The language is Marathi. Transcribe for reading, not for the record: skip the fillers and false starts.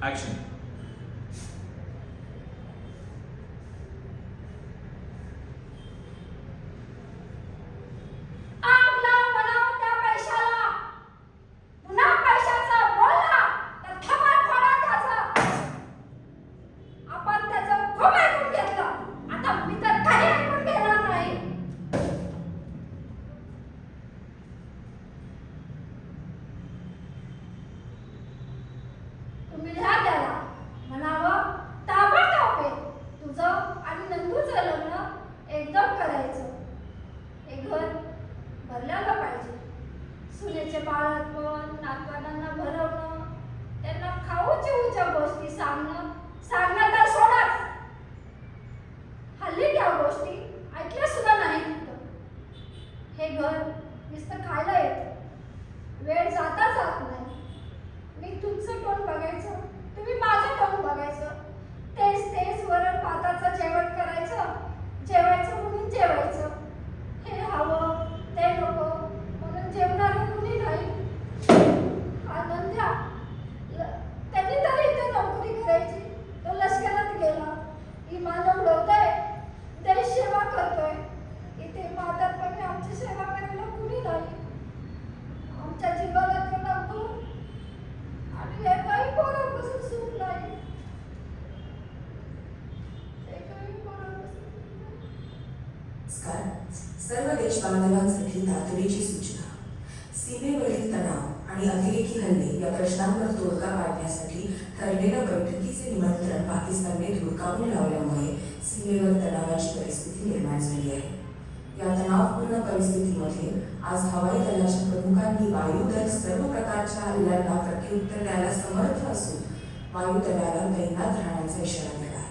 ॲक्शन. आग लाव म्हणावं त्या पैशाला. पुन्हा पैशाचं बोलला तर थोबाड फोडा त्याचं. आपण त्याचं खूप ऐकून घेतलं. आता मी तर काही ऐकून घेणार नाही. तुम्ही लिहा त्याला. म्हणावं ताबडतोब ये. तुझं आणि नंदूचं लग्न एकदम करायचं. हे घर भरलेलं पाहिजे. सुनेचे बाळपण, नातवांना भरवणं, त्यांना खाऊ चिवच्या गोष्टी सांगणं तर सोडाच. हल्ली त्या गोष्टी ऐकल्या सुद्धा नाही तिथं. हे घर नुसतं खायला येतं. वेळ जाता जात नाही. मी तुमचं तोंड बघायचं, तुम्ही माझं तोंड बघायचं. तेच वरण भाताचं जेवण करायचं. जेवायचं म्हणून जेवायचं. हे हवं ते नको म्हणून जेवणारं कुणी नाही. आनंद्या त्यांनी तर इथे नोकरी करायची. तो लष्करात गेला. विमान उडवतोय, देश सेवा करतोय. इथे म्हातारपणी आमची सेवा करायला कुणी नाही. आमच्या जीवाला तो नको आणि एकाही पोरापासून सुट नाही. एकाही पोरापासून. सर्व देशबांधवांसाठी तातडीची सूचना. सीमेवरील तणाव आणि अतिरेकी हल्ले या प्रश्नांवर तोडगा काढण्यासाठी ठरलेल्या बैठकीचे निमंत्रण पाकिस्तानने धुडकावून लावल्यामुळे सीमेवर तणावाची परिस्थिती निर्माण झाली आहे. या तणावपूर्ण परिस्थितीमध्ये आज हवाई दलाच्या प्रमुखांनी वायुदल सर्व प्रकारच्या हल्ल्यांना प्रत्युत्तर द्यायला समर्थ असून वायुदलाला तैनात राहण्याचा इशारा दिला आहे.